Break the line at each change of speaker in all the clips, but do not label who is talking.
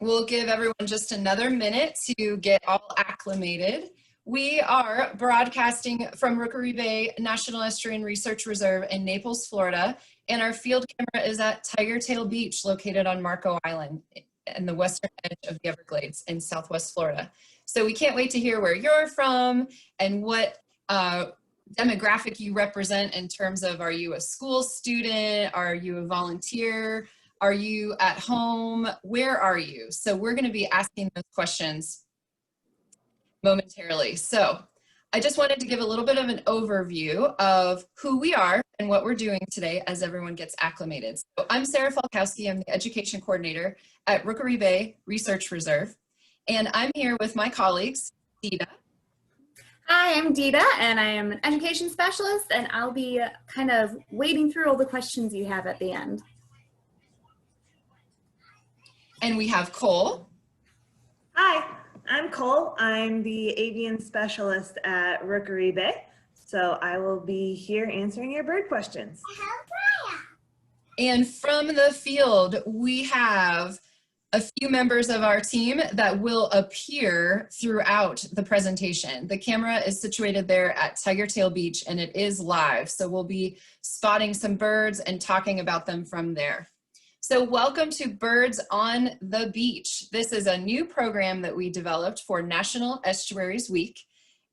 We'll give everyone just another minute to get all acclimated. We are broadcasting from Rookery Bay National Estuary Research Reserve in Naples, Florida, and our field camera is at Tiger Tail Beach, located on Marco Island in the western edge of the Everglades in Southwest Florida. So we can't wait to hear where you're from and what demographic you represent in terms of, are you a school student? Are you a volunteer? Are you at home? Where are you? So we're going to be asking those questions momentarily. So I just wanted to give a little bit of an overview of who we are and what we're doing today as everyone gets acclimated. So I'm Sarah Falkowski. I'm the education coordinator at Rookery Bay Research Reserve. And I'm here with my colleagues, Dita.
Hi, I'm Dita, and I am an education specialist, and I'll be kind of wading through all the questions you have at the end.
And we have Cole.
Hi, I'm Cole. I'm the avian specialist at Rookery Bay. So I will be here answering your bird questions.
And from the field, we have a few members of our team that will appear throughout the presentation. The camera is situated there at Tiger Tail Beach, and it is live. So we'll be spotting some birds and talking about them from there. So welcome to Birds on the Beach. This is a new program that we developed for National Estuaries Week,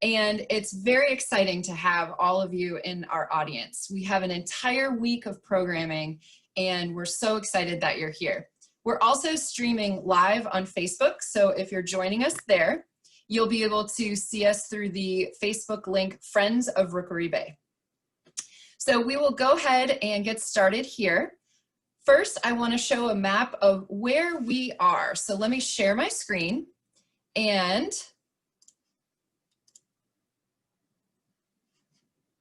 and it's very exciting to have all of you in our audience. We have an entire week of programming, and we're so excited that you're here. We're also streaming live on Facebook, so if you're joining us there, you'll be able to see us through the Facebook link, Friends of Rookery Bay. So we will go ahead and get started here. First, I want to show a map of where we are. So let me share my screen, and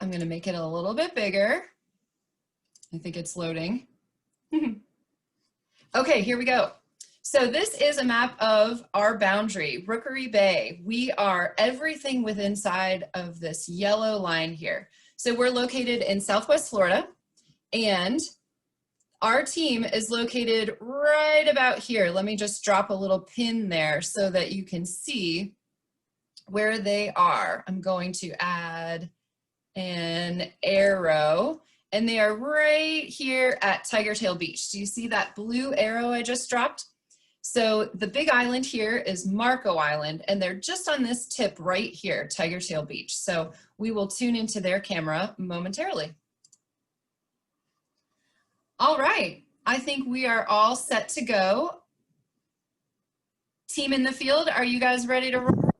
I'm going to make it a little bit bigger. I think it's loading. Okay, here we go. So this is a map of our boundary, Rookery Bay. We are everything within inside of this yellow line here. So we're located in Southwest Florida, and our team is located right about here. Let me just drop a little pin there so that you can see where they are. I'm going to add an arrow, and they are right here at Tiger Tail Beach. Do you see that blue arrow I just dropped? So the big island here is Marco Island, and they're just on this tip right here, Tiger Tail Beach. So we will tune into their camera momentarily. All right, I think we are all set to go. Team in the field, are you guys ready to roll?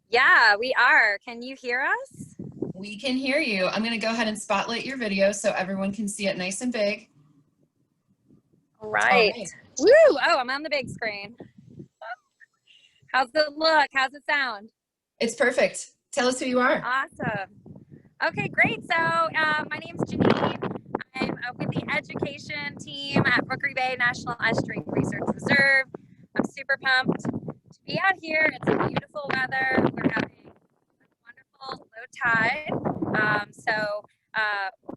Yeah, we are. Can you hear us?
We can hear you. I'm going to go ahead and spotlight your video so everyone can see it nice and big.
All right. Woo! Oh, I'm on the big screen. How's it look? How's it sound?
It's perfect. Tell us who you are.
Awesome. Okay, great. So my name's Janine. I'm with the education team at Rookery Bay National Estuary Research Reserve. I'm super pumped to be out here. It's a beautiful weather. We're having a wonderful low tide.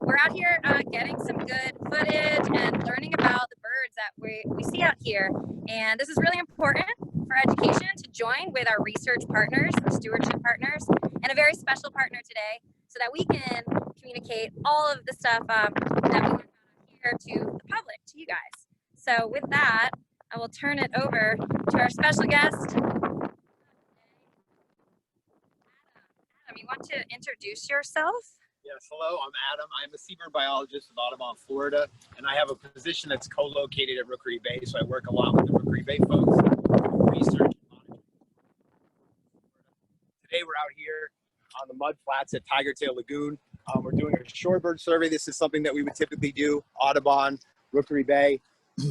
We're out here getting some good footage and learning about the birds that we see out here. And this is really important for education to join with our research partners, our stewardship partners, and a very special partner today so that we can communicate all of the stuff that we learned about here to the public, to you guys. So with that, I will turn it over to our special guest. Adam, you want to introduce yourself?
Yes, hello, I'm Adam. I'm a seabird biologist of Audubon, Florida, and I have a position that's co-located at Rookery Bay, so I work a lot with the Rookery Bay folks, research. Today we're out here on the mud flats at Tiger Tail Lagoon. We're doing a shorebird survey. This is something that we would typically do, Audubon, Rookery Bay.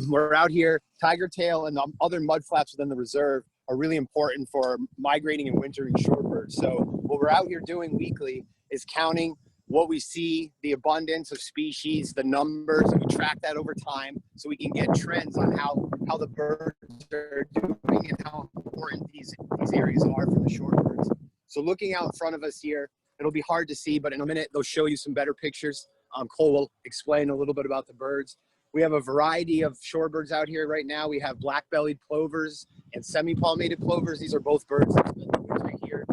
We're out here. Tiger Tail and the other mud flats within the reserve are really important for migrating and wintering shorebirds. So what we're out here doing weekly is counting what we see, the abundance of species, the numbers, and we track that over time so we can get trends on how the birds are doing and how important these areas are for the shorebirds. So looking out in front of us here, it'll be hard to see, but in a minute they'll show you some better pictures. Cole will explain a little bit about the birds. We have a variety of shorebirds out here right now. We have black-bellied plovers and semi-palmated plovers. These are both birds that spend the winter here.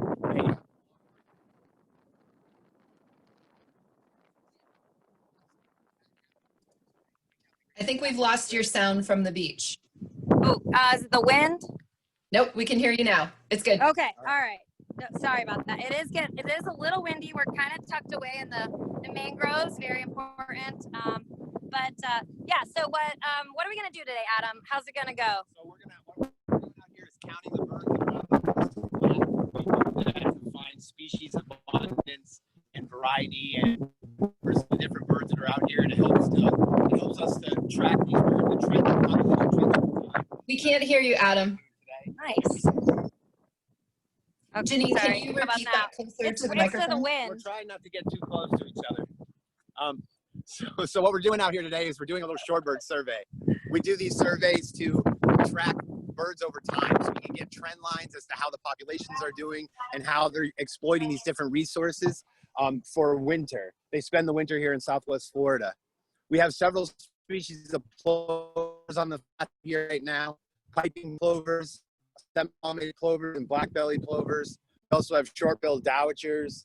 I think we've lost your sound from the beach.
Oh, is it the wind?
Nope, we can hear you now. It's good.
Okay, all right. No, sorry about that. It is a little windy. We're kind of tucked away in the mangroves, very important. Yeah. So what are we gonna do today, Adam? How's it gonna go?
So what we're doing out here is counting the birds that are on the list. We do that to find species abundance and variety and the different birds that are out here, and it helps us to track these birds and track them on.
We can't hear you, Adam.
Nice. Okay,
Janine,
sorry.
can you
How about
repeat
now?
that closer
It's
to the
next to
microphone?
the
We're
wind.
trying not to get too close to each other. So what we're doing out here today is we're doing a little shorebird survey. We do these surveys to track birds over time so we can get trend lines as to how the populations are doing and how they're exploiting these different resources for winter. They spend the winter here in Southwest Florida. We have several species of plovers on the flat here right now, piping plovers, semi-palmated plovers, and black-bellied plovers. We also have short-billed dowitchers.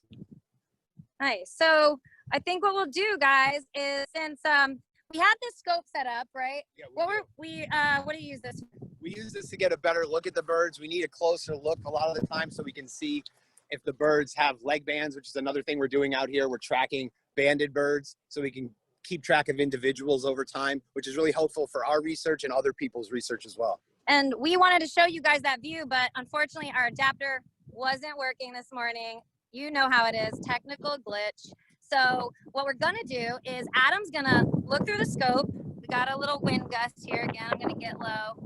Nice. So I think what we'll do, guys, is since we had this scope set up, right?
Yeah,
What do you use this for?
We use this to get a better look at the birds. We need a closer look a lot of the time so we can see if the birds have leg bands, which is another thing we're doing out here. We're tracking banded birds so we can keep track of individuals over time, which is really helpful for our research and other people's research as well.
And we wanted to show you guys that view, but unfortunately our adapter wasn't working this morning. You know how it is, technical glitch. So what we're gonna do is Adam's gonna look through the scope. We got a little wind gust here again. I'm gonna get low.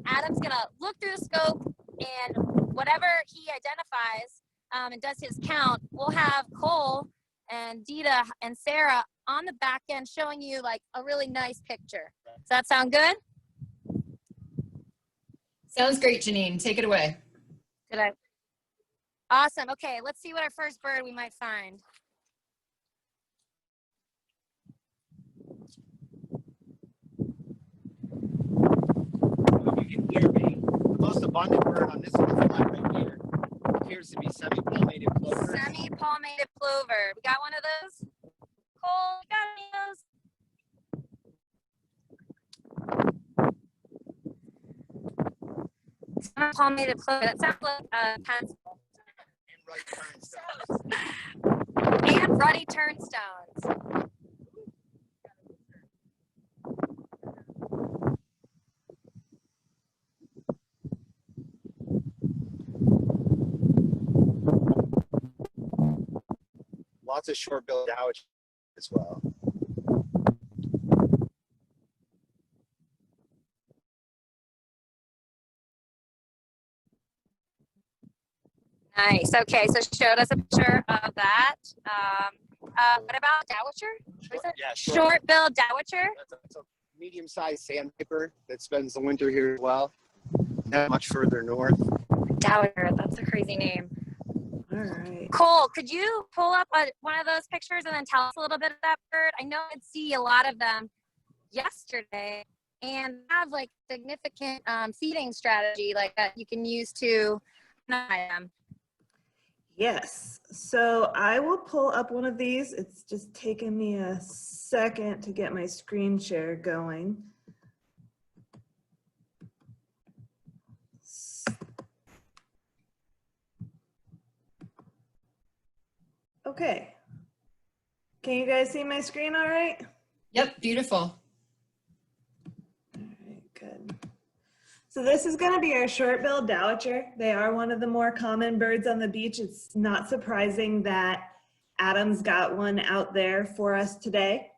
Adam's gonna look through the scope, and whatever he identifies and does his count, we'll have Cole and Dita and Sarah on the back end showing you like a really nice picture. Does that sound good?
Sounds great, Janine. Take it away.
Did I? Awesome. Okay, let's see what our first bird we might find.
If you can hear me, the most abundant bird on this flat right here appears to be semi-palmated plover.
Semi-palmated plover. We got one of those? Cole, you got any of those? Semi-palmated plover. That sounds like a pencil. And ruddy turnstones.
Lots of short-billed dowitchers as well.
Nice. Okay, so showed us a picture of that. What about dowitcher? What is it?
Yeah,
Short-billed dowitcher.
That's a medium-sized sandpiper that spends the winter here as well. Not much further north.
Dowitcher. That's a crazy name.
All right.
Cole, could you pull up one of those pictures and then tell us a little bit of that bird? I know I did see a lot of them yesterday and have like significant feeding strategy like that you can use to deny them.
Yes, so I will pull up one of these. It's just taken me a second to get my screen share going. Okay. Can you guys see my screen all right?
Yep, beautiful.
All right, good. So this is going to be our short-billed dowitcher. They are one of the more common birds on the beach. It's not surprising that Adam's got one out there for us today.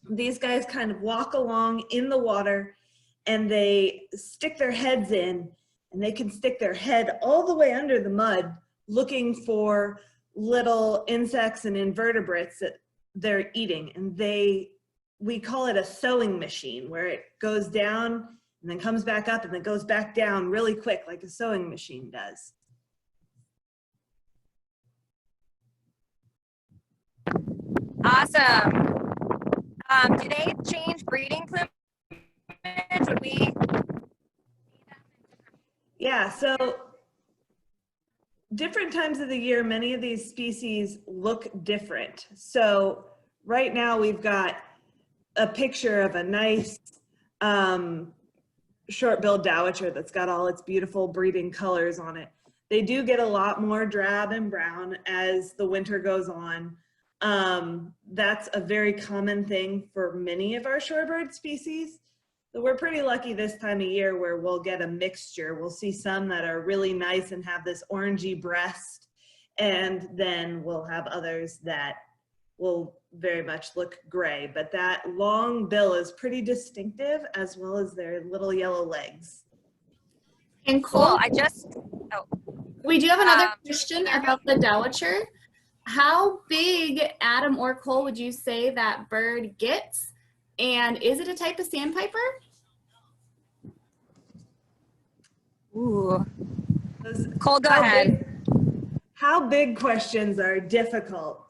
These guys kind of walk along in the water and they stick their heads in, and they can stick their head all the way under the mud looking for little insects and invertebrates that they're eating. And we call it a sewing machine, where it goes down and then comes back up and then goes back down really quick, like a sewing machine does.
Awesome. Do they change breeding plumage? Would we?
Yeah, so different times of the year, many of these species look different. So right now we've got a picture of a nice short-billed dowitcher that's got all its beautiful breeding colors on it. They do get a lot more drab and brown as the winter goes on. That's a very common thing for many of our shorebird species. So we're pretty lucky this time of year where we'll get a mixture. We'll see some that are really nice and have this orangey breast, and then we'll have others that will very much look gray. But that long bill is pretty distinctive, as well as their little yellow legs.
And
Cool.
Cole, we do have another
Um,
question about the dowitcher. How big, Adam or Cole, would you say that bird gets? And is it a type of sandpiper?
Ooh.
Those-
Cole, go
how
ahead.
How big questions are difficult.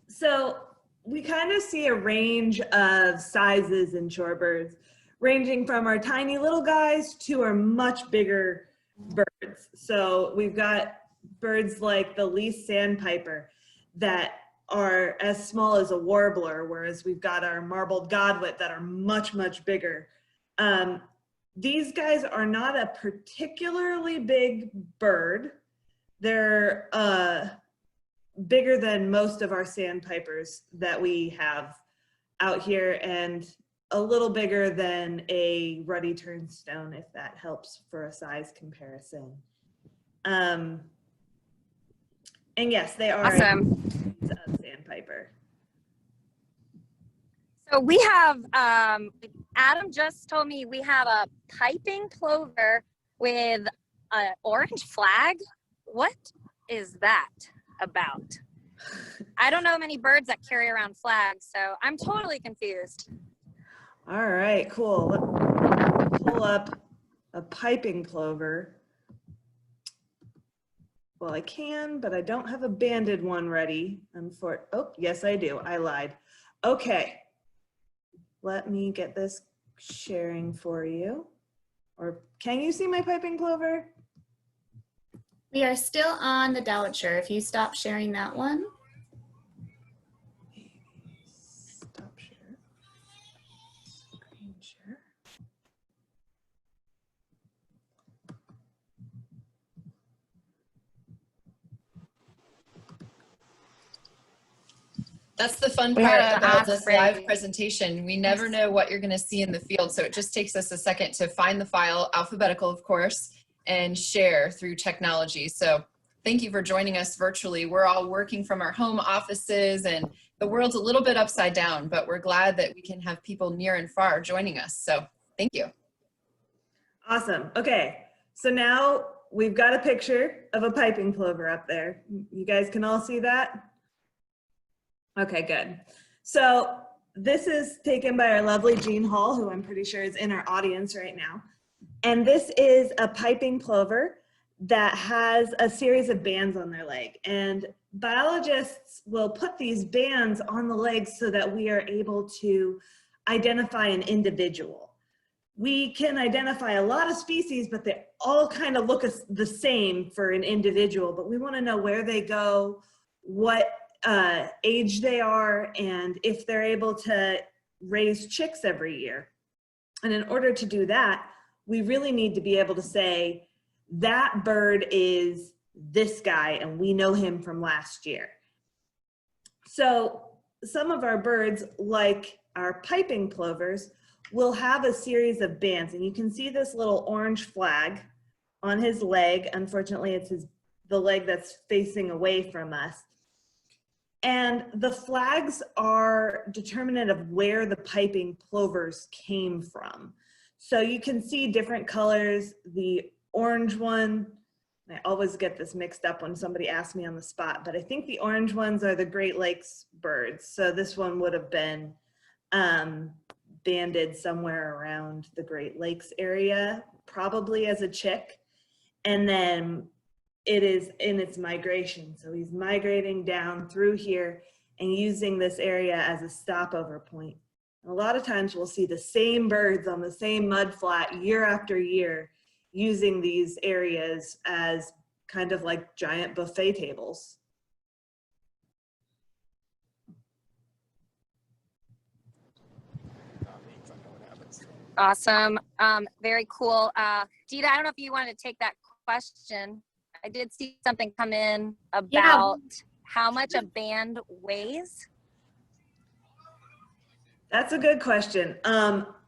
So we kind of see a range of sizes in shorebirds, ranging from our tiny little guys to our much bigger birds. So we've got birds like the least sandpiper that are as small as a warbler, whereas we've got our marbled godwit that are much, much bigger. These guys are not a particularly big bird. They're bigger than most of our sandpipers that we have out here, and a little bigger than a ruddy turnstone, if that helps for a size comparison. And yes, they are
Awesome.
a sandpiper.
So we have, Adam just told me we have a piping plover with an orange flag. What is that about? I don't know many birds that carry around flags, so I'm totally confused.
All right, cool. Let me pull up a piping plover. Well, I can, but I don't have a banded one ready. Oh, yes, I do. I lied. Okay. Let me get this sharing for you. Or can you see my piping plover?
We are still on the dowitcher. If you stop sharing that one.
Stop share. Screen share.
That's the fun
We
part
have to
about
ask
this
for
live
it.
presentation. We never know what you're going to see in the field, so it just takes us a second to find the file, alphabetical of course, and share through technology. So thank you for joining us virtually. We're all working from our home offices, and the world's a little bit upside down, but we're glad that we can have people near and far joining us. So thank you.
Awesome. Okay, so now we've got a picture of a piping plover up there. You guys can all see that? Okay, good. So this is taken by our lovely Jean Hall, who I'm pretty sure is in our audience right now. And this is a piping plover that has a series of bands on their leg. And biologists will put these bands on the legs so that we are able to identify an individual. We can identify a lot of species, but they all kind of look the same for an individual, but we want to know where they go, what age they are, and if they're able to raise chicks every year. And in order to do that, we really need to be able to say that bird is this guy and we know him from last year. So some of our birds, like our piping plovers, will have a series of bands, and you can see this little orange flag on his leg. Unfortunately, it's the leg that's facing away from us. And the flags are determinant of where the piping plovers came from. So you can see different colors. The orange one, I always get this mixed up when somebody asks me on the spot, but I think the orange ones are the Great Lakes birds. So this one would have been banded somewhere around the Great Lakes area, probably as a chick. And then it is in its migration. So he's migrating down through here, and using this area as a stopover point. And a lot of times we'll see the same birds on the same mud flat year after year, using these areas as kind of like giant buffet tables.
Awesome. Very cool. Dita, I don't know if you wanted to take that question. I did see something come in about how much a band weighs.
That's a good question.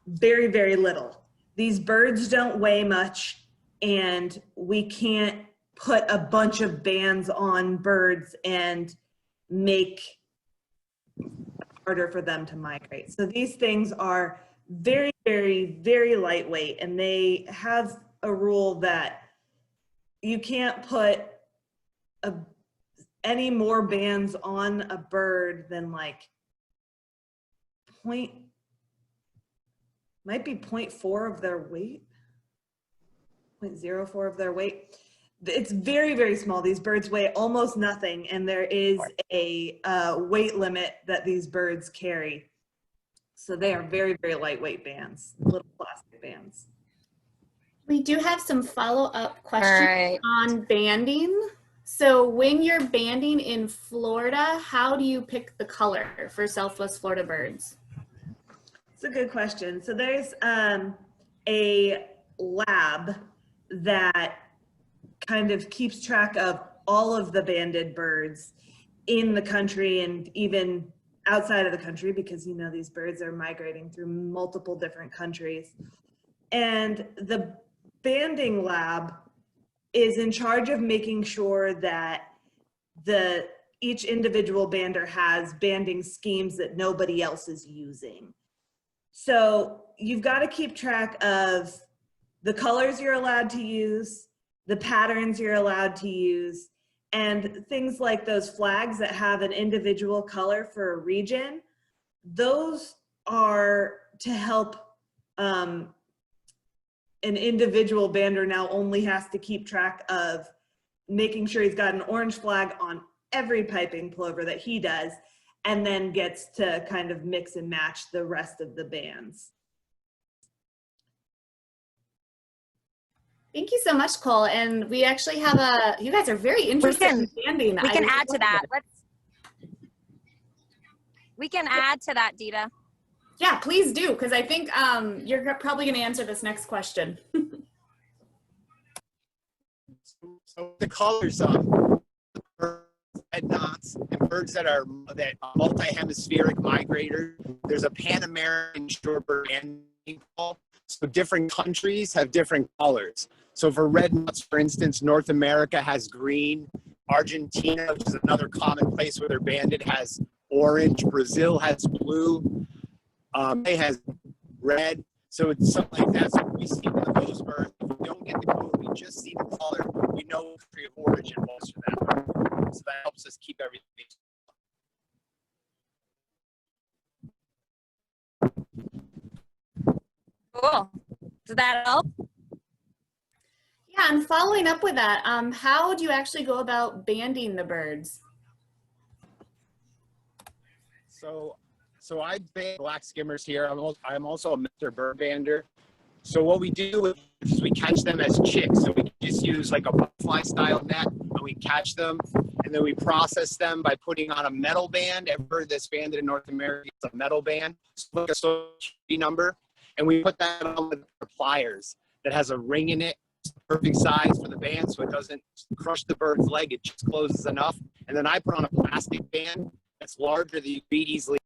Very, very little. These birds don't weigh much, and we can't put a bunch of bands on birds and make it harder for them to migrate. So these things are very, very, very lightweight, and they have a rule that you can't put any more bands on a bird than like might be 0.4 of their weight, 0.04 of their weight. It's very, very small. These birds weigh almost nothing, and there is a weight limit that these birds carry. So they are very, very lightweight bands, little plastic bands.
We do have some follow-up questions on banding. So when you're banding in Florida, how do you pick the color for Southwest Florida birds?
It's a good question. So there's a lab that kind of keeps track of all of the banded birds in the country and even outside of the country, because you know these birds are migrating through multiple different countries. And the banding lab is in charge of making sure that each individual bander has banding schemes that nobody else is using. So you've got to keep track of the colors you're allowed to use, the patterns you're allowed to use, and things like those flags that have an individual color for a region. Those are to help an individual bander now only has to keep track of making sure he's got an orange flag on every piping plover that he does, and then gets to kind of mix and match the rest of the bands.
Thank you so much, Cole. And we actually have you guys are very interested in banding.
We can add to that. We can add to that, Dita.
Yeah, please do, because I think you're probably going to answer this next question.
So the colors red knots and birds that are multi-hemispheric migrators. There's a Pan-American shorebird banding call. So different countries have different colors. So for red knots, for instance, North America has green. Argentina, which is another common place where they're banded, has orange. Brazil has blue. It has red. So it's something like that. So we see one of those birds. If we don't get the code, we just see the color. We know the country of origin was for that bird. So that helps us keep everything.
Cool. Does that help?
Yeah, and following up with that, how do you actually go about banding the birds?
So I band black skimmers here. I'm also a Mr. Bird bander. So what we do is we catch them as chicks. So we just use like a butterfly style net, and we catch them, and then we process them by putting on a metal band. Every bird that's banded in North America is a metal band, so like a social security number, and we put that on with pliers that has a ring in it. It's the perfect size for the band, so it doesn't crush the bird's leg. It just closes enough. And then I put on a plastic band that's larger that you can easily.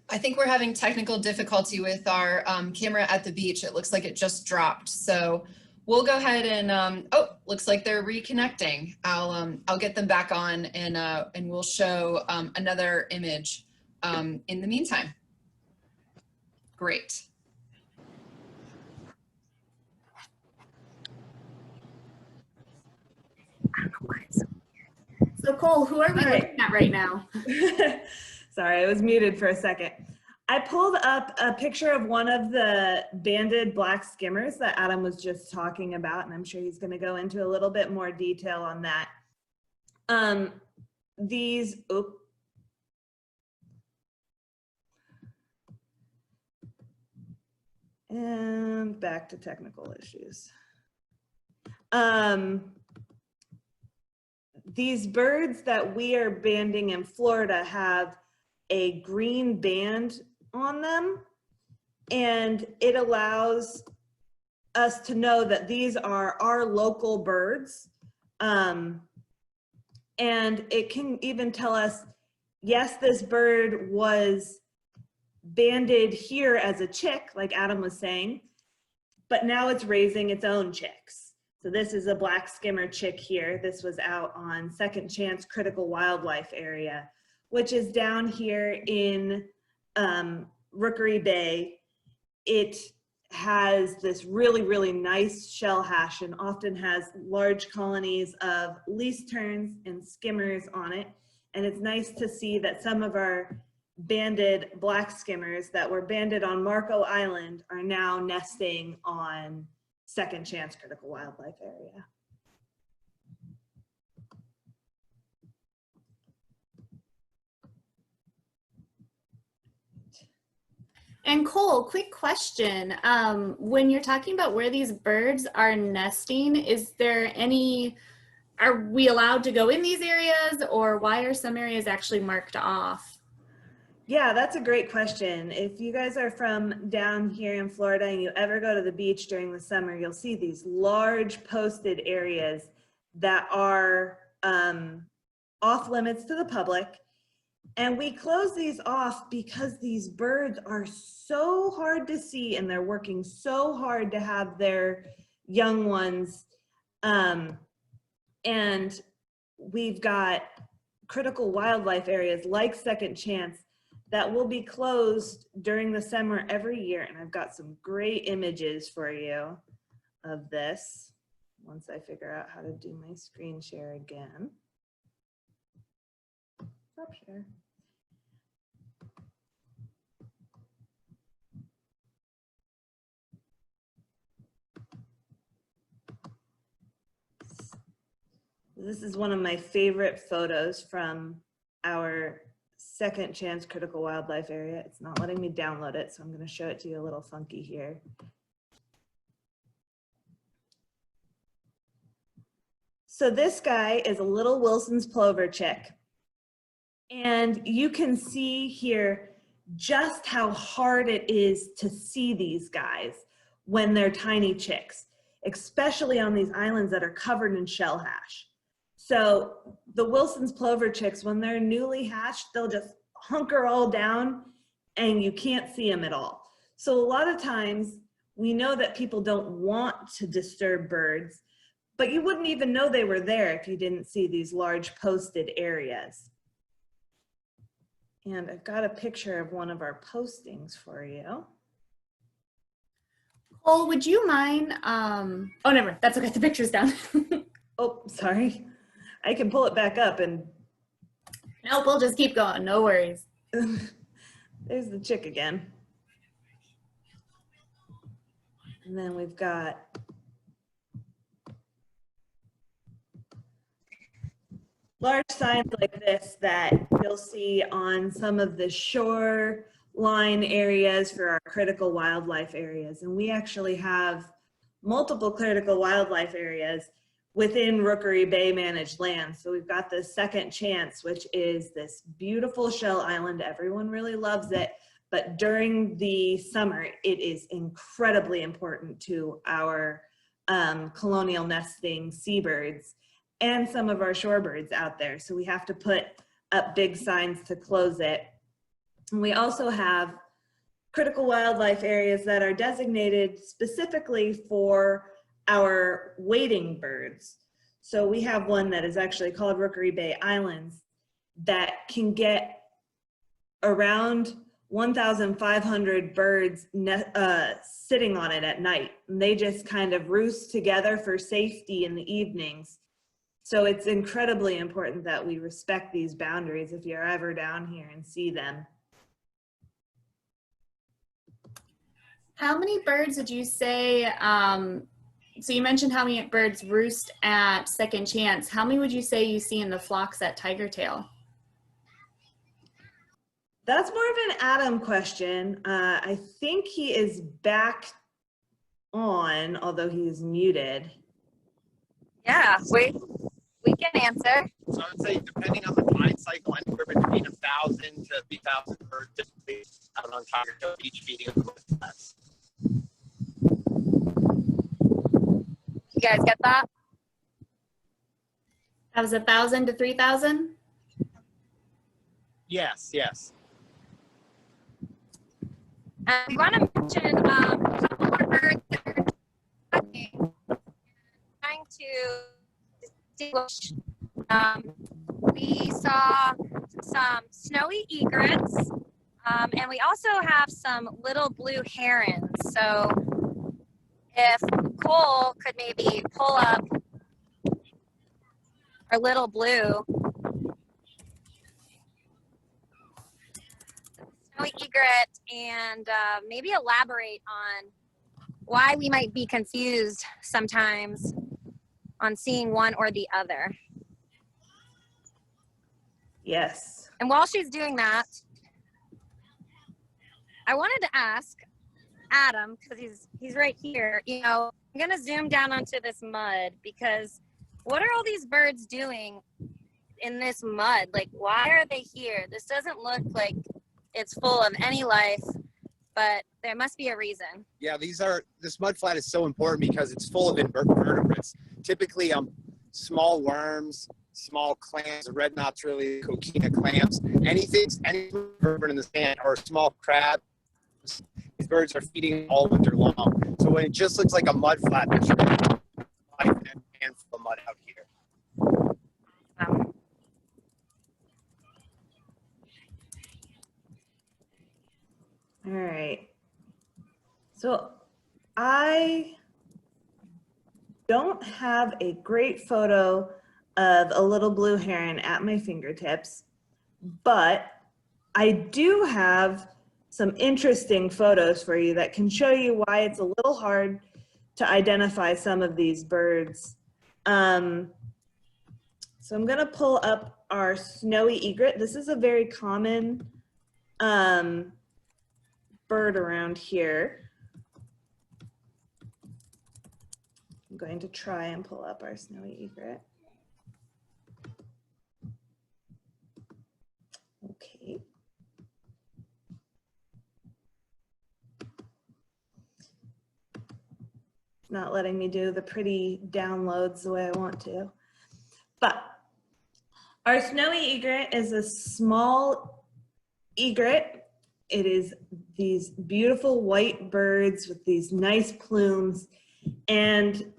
I think we're having technical difficulty with our camera at the beach. It looks like it just dropped. So we'll go ahead and, oh, looks like they're reconnecting. I'll get them back on, and we'll show another image in the meantime. Great.
So Cole, who are we looking at right now?
Sorry, I was muted for a second. I pulled up a picture of one of the banded black skimmers that Adam was just talking about, and I'm sure he's going to go into a little bit more detail on that. And back to technical issues. These birds that we are banding in Florida have a green band on them, and it allows us to know that these are our local birds. And it can even tell us, yes, this bird was banded here as a chick, like Adam was saying, but now it's raising its own chicks. So this is a black skimmer chick here. This was out on Second Chance Critical Wildlife Area, which is down here in Rookery Bay. It has this really, really nice shell hash and often has large colonies of least terns and skimmers on it. And it's nice to see that some of our banded black skimmers that were banded on Marco Island are now nesting on Second Chance Critical Wildlife Area.
And Cole, quick question. When you're talking about where these birds are nesting, is there any, are we allowed to go in these areas, or why are some areas actually marked off?
Yeah, that's a great question. If you guys are from down here in Florida and you ever go to the beach during the summer, you'll see these large posted areas that are off limits to the public. And we close these off because these birds are so hard to see and they're working so hard to have their young ones. And we've got critical wildlife areas like Second Chance that will be closed during the summer every year. And I've got some great images for you of this once I figure out how to do my screen share again. Stop share. This is one of my favorite photos from our Second Chance Critical Wildlife Area. It's not letting me download it, so I'm going to show it to you a little funky here. So this guy is a little Wilson's plover chick. And you can see here just how hard it is to see these guys when they're tiny chicks, especially on these islands that are covered in shell hash. So the Wilson's plover chicks, when they're newly hatched, they'll just hunker all down and you can't see them at all. So a lot of times we know that people don't want to disturb birds, but you wouldn't even know they were there if you didn't see these large posted areas. And I've got a picture of one of our postings for you.
Cole, would you mind, oh, never, that's okay, the picture's down.
Oh, sorry. I can pull it back up and.
Nope, we'll just keep going, no worries.
There's the chick again. And then we've got large signs like this that you'll see on some of the shoreline areas for our critical wildlife areas. And we actually have multiple critical wildlife areas within Rookery Bay managed land. So we've got the Second Chance, which is this beautiful shell island. Everyone really loves it. But during the summer, it is incredibly important to our colonial nesting seabirds and some of our shorebirds out there. So we have to put up big signs to close it. And we also have critical wildlife areas that are designated specifically for our wading birds. So we have one that is actually called Rookery Bay Islands that can get around 1,500 birds sitting on it at night. And they just kind of roost together for safety in the evenings. So it's incredibly important that we respect these boundaries if you're ever down here and see them.
How many birds would you say, so you mentioned how many birds roost at Second Chance. How many would you say you see in the flocks at Tigertail?
That's more of an Adam question. I think he is back on, although he's muted.
Yeah, we can answer.
So I would say, depending on the flight cycle, anywhere between 1,000 to 3,000 birds typically out on Tigertail Beach feeding on the mudflats.
You guys get that?
That was 1,000 to 3,000?
Yes, yes.
We want to mention a couple more birds that are trying to distinguish. We saw some snowy egrets, and we also have some little blue herons. So if Cole could maybe pull up our little blue snowy egret and maybe elaborate on why we might be confused sometimes on seeing one or the other.
Yes.
And while she's doing that, I wanted to ask Adam, because he's right here, you know, I'm gonna zoom down onto this mud because what are all these birds doing in this mud? Like, why are they here? This doesn't look like it's full of any life, but there must be a reason.
Yeah, this mudflat is so important because it's full of invertebrates. Typically, small worms, small clams, red knots, really coquina clams, any vertebrate in the sand or small crab. These birds are feeding all winter long. So when it just looks like a mudflat, there's life and a handful of mud out here.
All right. So I don't have a great photo of a little blue heron at my fingertips, but I do have some interesting photos for you that can show you why it's a little hard to identify some of these birds. So I'm gonna pull up our snowy egret. This is a very common bird around here. I'm going to try and pull up our snowy egret. Okay. Not letting me do the pretty downloads the way I want to. But our snowy egret is a small egret. It is these beautiful white birds with these nice plumes, and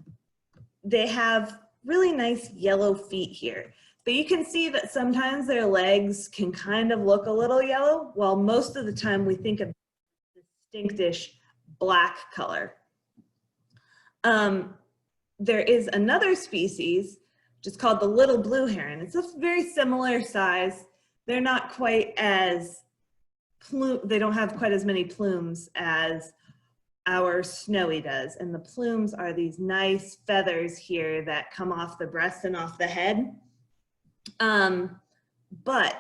they have really nice yellow feet here. But you can see that sometimes their legs can kind of look a little yellow, while most of the time we think of distinctish black color. There is another species, which is called the little blue heron. It's a very similar size. They're not quite as they don't have quite as many plumes as our snowy does. And the plumes are these nice feathers here that come off the breast and off the head. But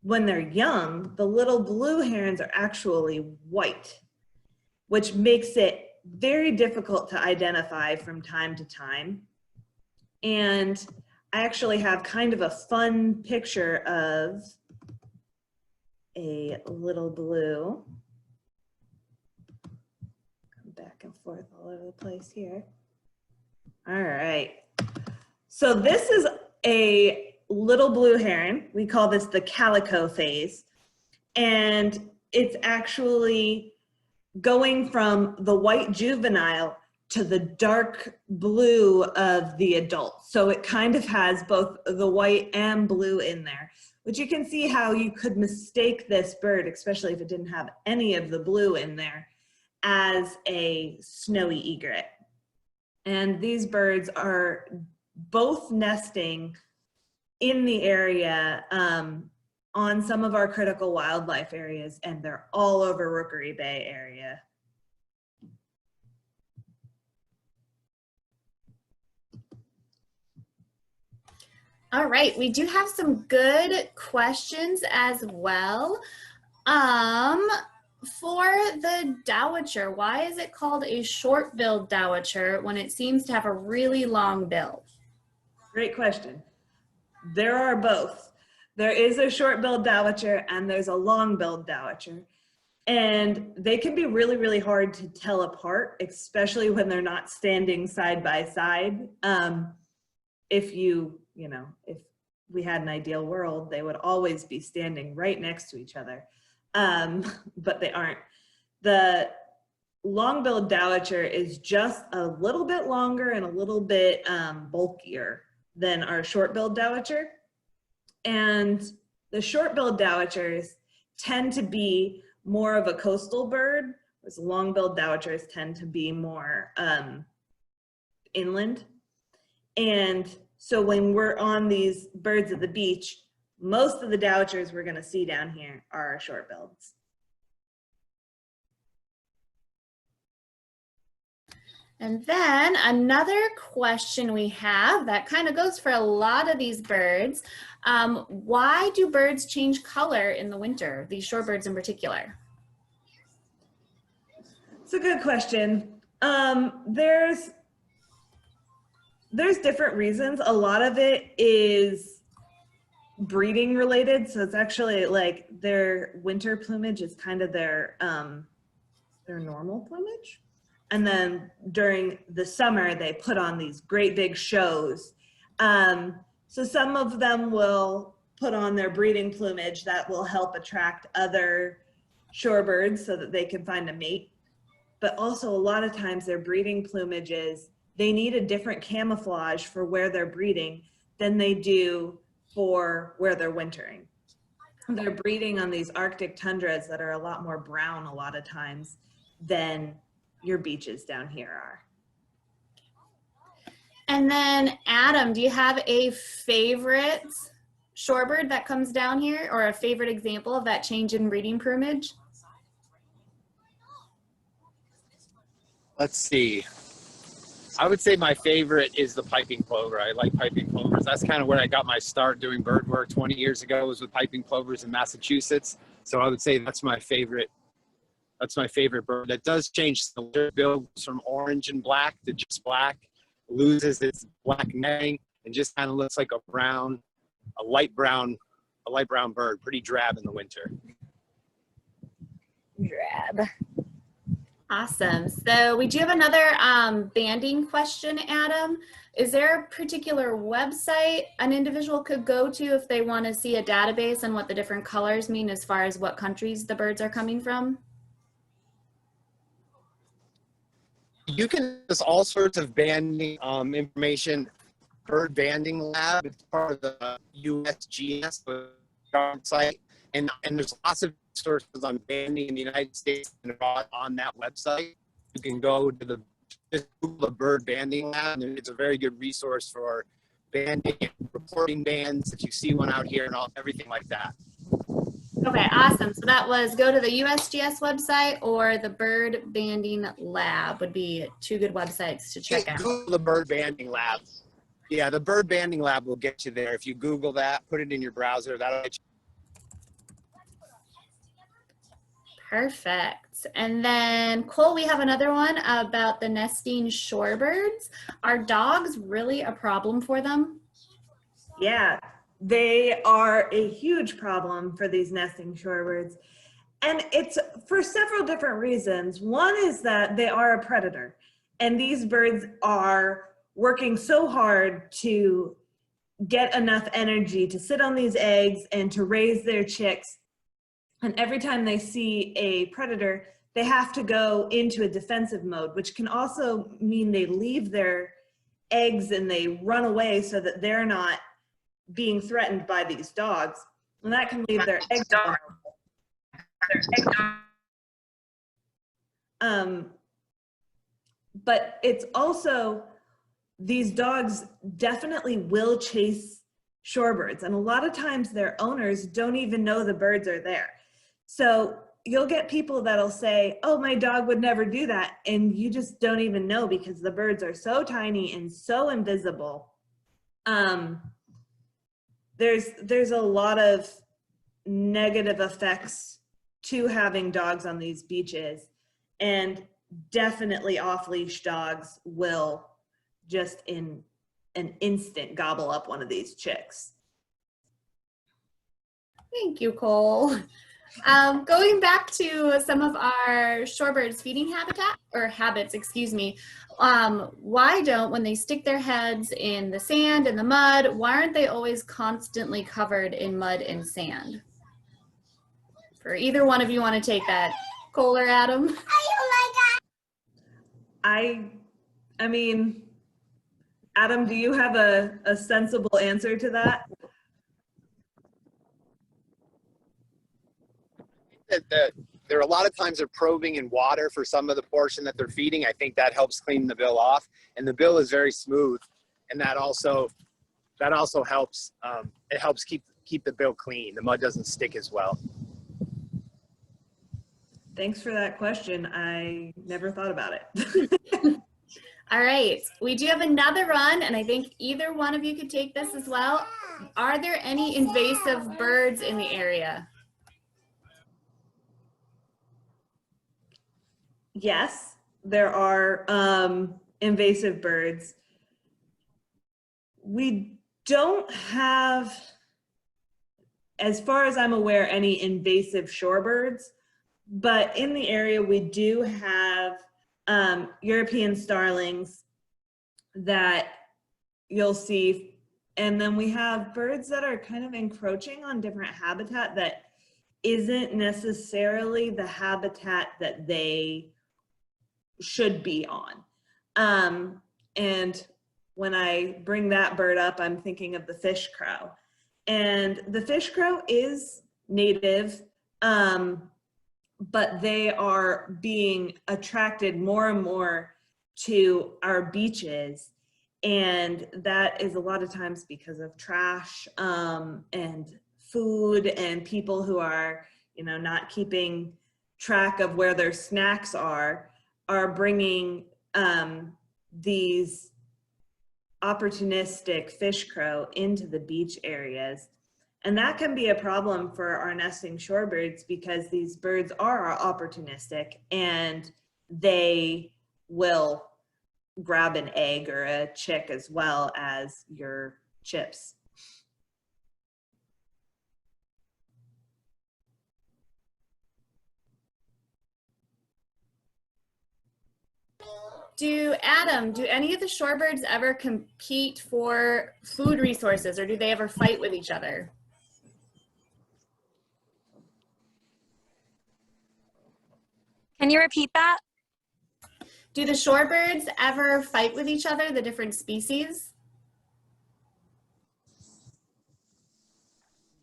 when they're young, the little blue herons are actually white, which makes it very difficult to identify from time to time. And I actually have kind of a fun picture of a little blue. Come back and forth all over the place here. All right. So this is a little blue heron. We call this the calico phase. And it's actually going from the white juvenile to the dark blue of the adult. So it kind of has both the white and blue in there, which you can see how you could mistake this bird, especially if it didn't have any of the blue in there, as a snowy egret. And these birds are both nesting in the area on some of our critical wildlife areas, and they're all over Rookery Bay area.
All right, we do have some good questions as well. For the dowitcher, why is it called a short-billed dowitcher when it seems to have a really long bill?
Great question. There are both. There is a short-billed dowitcher and there's a long-billed dowitcher. And they can be really, really hard to tell apart, especially when they're not standing side by side. If we had an ideal world, they would always be standing right next to each other. But they aren't. The long-billed dowitcher is just a little bit longer and a little bit bulkier than our short-billed dowitcher. And the short-billed dowitchers tend to be more of a coastal bird, whereas long-billed dowitchers tend to be more inland. And so when we're on these birds of the beach, most of the dowitchers we're going to see down here are short-bills.
And then another question we have that kind of goes for a lot of these birds. Why do birds change color in the winter, these shorebirds in particular?
It's a good question. There's different reasons. A lot of it is breeding related. So it's actually like their winter plumage is kind of their normal plumage. And then during the summer, they put on these great big shows. So some of them will put on their breeding plumage that will help attract other shorebirds so that they can find a mate. But also a lot of times their breeding plumage is, they need a different camouflage for where they're breeding than they do for where they're wintering. They're breeding on these Arctic tundras that are a lot more brown a lot of times than your beaches down here are.
And then Adam, do you have a favorite shorebird that comes down here or a favorite example of that change in breeding plumage?
Let's see. I would say my favorite is the piping plover. I like piping plovers. That's kind of where I got my start doing bird work 20 years ago, was with piping plovers in Massachusetts. So I would say that's my favorite. That's my favorite bird. It does change. The bill from orange and black to just black, loses its black netting, and just kind of looks like a light brown bird, pretty drab in the winter.
Drab.
Awesome. So we do have another banding question, Adam. Is there a particular website an individual could go to if they want to see a database on what the different colors mean as far as what countries the birds are coming from?
You can use all sorts of banding information. Bird Banding Lab, it's part of the USGS site, and there's lots of sources on banding in the United States and abroad on that website. You can go to just Google the Bird Banding Lab, and it's a very good resource for banding and reporting bands if you see one out here and everything like that.
Okay, awesome. So that was go to the USGS website or the Bird Banding Lab would be two good websites to check out.
Google the Bird Banding Lab. Yeah, the Bird Banding Lab will get you there. If you Google that, put it in your browser, that'll get you.
Perfect. And then Cole, we have another one about the nesting shorebirds. Are dogs really a problem for them?
Yeah, they are a huge problem for these nesting shorebirds. And it's for several different reasons. One is that they are a predator, and these birds are working so hard to get enough energy to sit on these eggs and to raise their chicks. And every time they see a predator, they have to go into a defensive mode, which can also mean they leave their eggs and they run away so that they're not being threatened by these dogs. And that can leave their eggs but it's also, these dogs definitely will chase shorebirds, and a lot of times their owners don't even know the birds are there. So you'll get people that'll say, oh, my dog would never do that, and you just don't even know because the birds are so tiny and so invisible there's a lot of negative effects to having dogs on these beaches, and definitely off-leash dogs will just in an instant gobble up one of these chicks.
Thank you, Cole. Going back to some of our shorebirds feeding habits, excuse me, why don't, when they stick their heads in the sand and the mud, why aren't they always constantly covered in mud and sand? For either one of you want to take that, Cole or Adam?
I mean, Adam, do you have a sensible answer to that?
That there are a lot of times they're probing in water for some of the portion that they're feeding. I think that helps clean the bill off, and the bill is very smooth, and that also helps. It helps keep the bill clean. The mud doesn't stick as well.
Thanks for that question. I never thought about it.
All right, we do have another run, and I think either one of you could take this as well. Are there any invasive birds in the area?
Yes, there are invasive birds. We don't have, as far as I'm aware, any invasive shorebirds, but in the area we do have European starlings that you'll see, and then we have birds that are kind of encroaching on different habitat that isn't necessarily the habitat that they should be on. And when I bring that bird up, I'm thinking of the fish crow. And the fish crow is native, but they are being attracted more and more to our beaches. And that is a lot of times because of trash and food and people who are, not keeping track of where their snacks are bringing these opportunistic fish crow into the beach areas. And that can be a problem for our nesting shorebirds because these birds are opportunistic and they will grab an egg or a chick as well as your chips.
Adam, do any of the shorebirds ever compete for food resources, or do they ever fight with each other?
Can you repeat that?
Do the shorebirds ever fight with each other, the different species?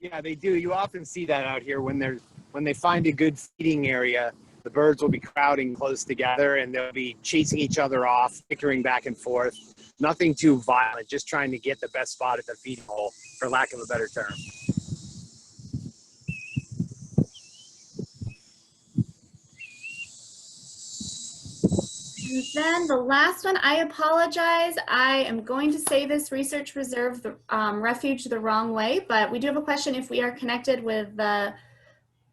Yeah, they do. You often see that out here when they find a good feeding area. The birds will be crowding close together and they'll be chasing each other off, bickering back and forth. Nothing too violent, just trying to get the best spot at the feeding hole, for lack of a better term.
And then the last one, I apologize. I am going to say this research reserve refuge the wrong way, but we do have a question if we are connected with the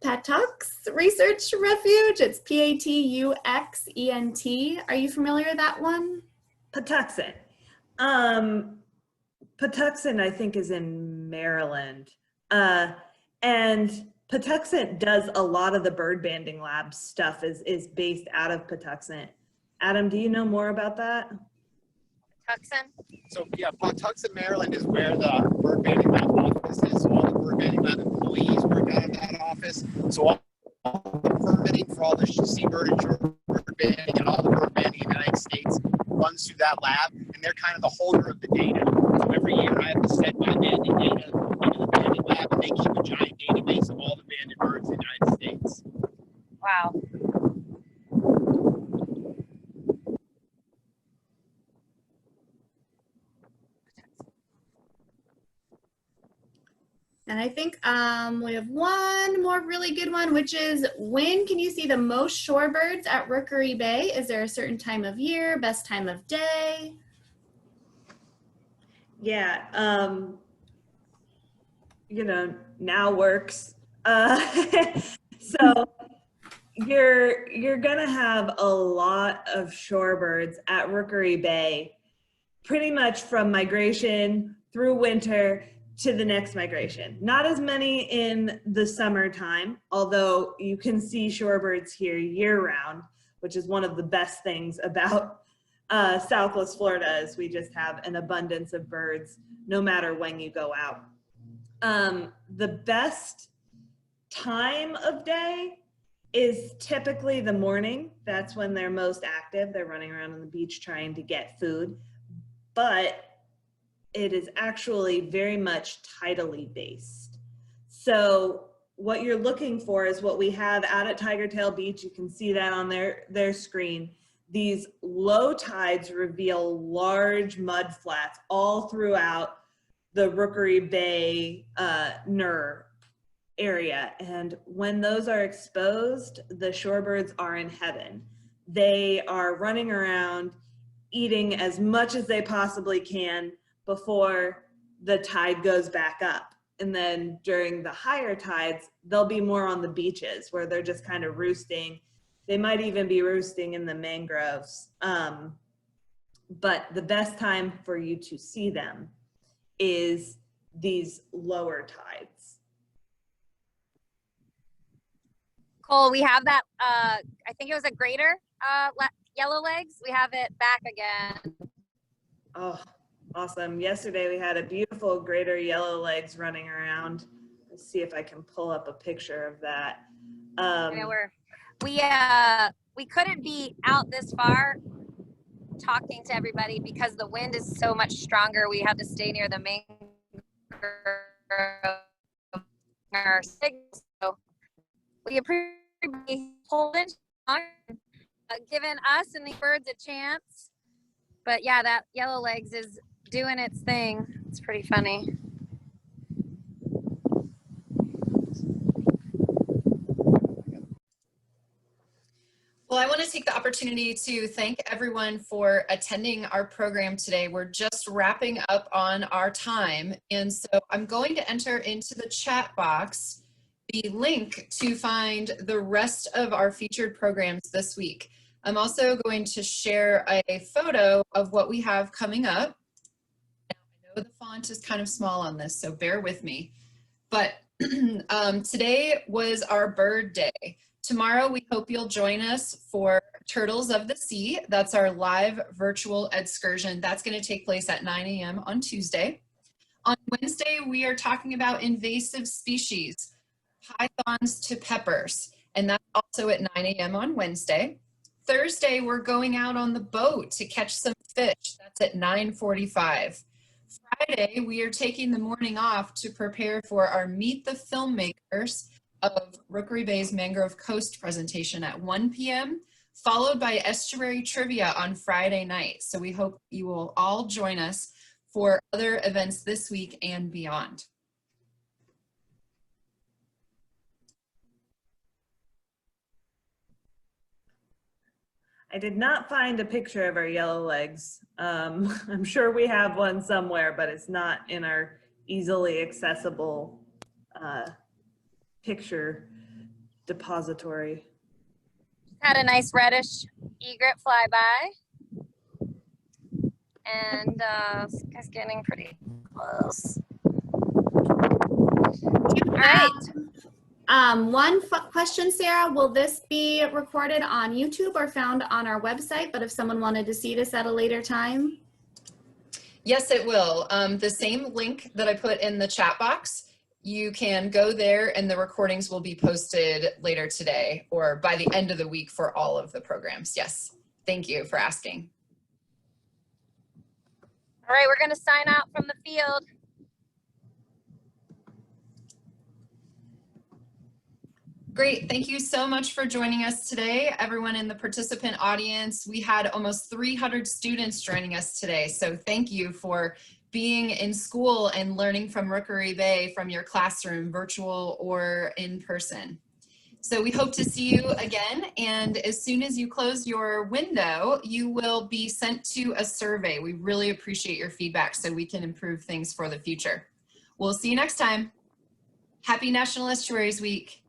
Patuxent Research Refuge. It's Patuxent. Are you familiar with that one?
Patuxent. Patuxent, I think, is in Maryland. And Patuxent does a lot of the bird banding lab stuff is based out of Patuxent. Adam, do you know more about that?
Patuxent?
So yeah, Patuxent, Maryland is where the bird banding lab office is. So all the bird banding lab employees work out of that office. So all the permitting for all the seabird and shorebird banding and all the bird banding in the United States runs through that lab, and they're kind of the holder of the data. So every year I have to send my banding data into the banding lab, and they keep a giant database of all the banded birds in the United States.
Wow.
And I think we have one more really good one, which is when can you see the most shorebirds at Rookery Bay? Is there a certain time of year, best time of day?
Yeah, you know, now works. So you're gonna have a lot of shorebirds at Rookery Bay, pretty much from migration through winter to the next migration. Not as many in the summertime, although you can see shorebirds here year round, which is one of the best things about Southwest Florida, is we just have an abundance of birds no matter when you go out. The best time of day is typically the morning. That's when they're most active. They're running around on the beach trying to get food, but it is actually very much tidally based. So what you're looking for is what we have out at Tiger Tail Beach. You can see that on their screen. These low tides reveal large mud flats all throughout the Rookery Bay NER area. And when those are exposed, the shorebirds are in heaven. They are running around eating as much as they possibly can before the tide goes back up. And then during the higher tides, they'll be more on the beaches where they're just kind of roosting. They might even be roosting in the mangroves. But the best time for you to see them is these lower tides.
Cole, we have that, I think it was a greater yellow legs. We have it back again.
Oh, awesome. Yesterday we had a beautiful greater yellow legs running around. Let's see if I can pull up a picture of that.
We couldn't be out this far talking to everybody because the wind is so much stronger. We have to stay near the main signal. So we appreciate holding on, giving us and the birds a chance. But yeah, that yellow legs is doing its thing. It's pretty funny.
Well, I want to take the opportunity to thank everyone for attending our program today. We're just wrapping up on our time. And so I'm going to enter into the chat box the link to find the rest of our featured programs this week. I'm also going to share a photo of what we have coming up. Now, I know the font is kind of small on this, so bear with me. But today was our bird day. Tomorrow, we hope you'll join us for Turtles of the Sea. That's our live virtual EDscursion. That's going to take place at 9 a.m. on Tuesday. On Wednesday, we are talking about invasive species, pythons to peppers, and that's also at 9 a.m. on Wednesday. Thursday, we're going out on the boat to catch some fish. That's at 9:45. Friday, we are taking the morning off to prepare for our Meet the Filmmakers of Rookery Bay's Mangrove Coast presentation at 1 p.m., followed by Estuary Trivia on Friday night. So we hope you will all join us for other events this week and beyond.
I did not find a picture of our yellow legs. I'm sure we have one somewhere, but it's not in our easily accessible picture depository.
Had a nice reddish egret fly by. And this guy's getting pretty close. All right.
One question, Sarah, will this be recorded on YouTube or found on our website? But if someone wanted to see this at a later time?
Yes, it will. The same link that I put in the chat box, you can go there and the recordings will be posted later today or by the end of the week for all of the programs. Yes, thank you for asking.
All right, we're going to sign out from the field.
Great. Thank you so much for joining us today, everyone in the participant audience. We had almost 300 students joining us today. So thank you for being in school and learning from Rookery Bay from your classroom, virtual or in person. So we hope to see you again. And as soon as you close your window, you will be sent to a survey. We really appreciate your feedback so we can improve things for the future. We'll see you next time. Happy National Estuaries Week.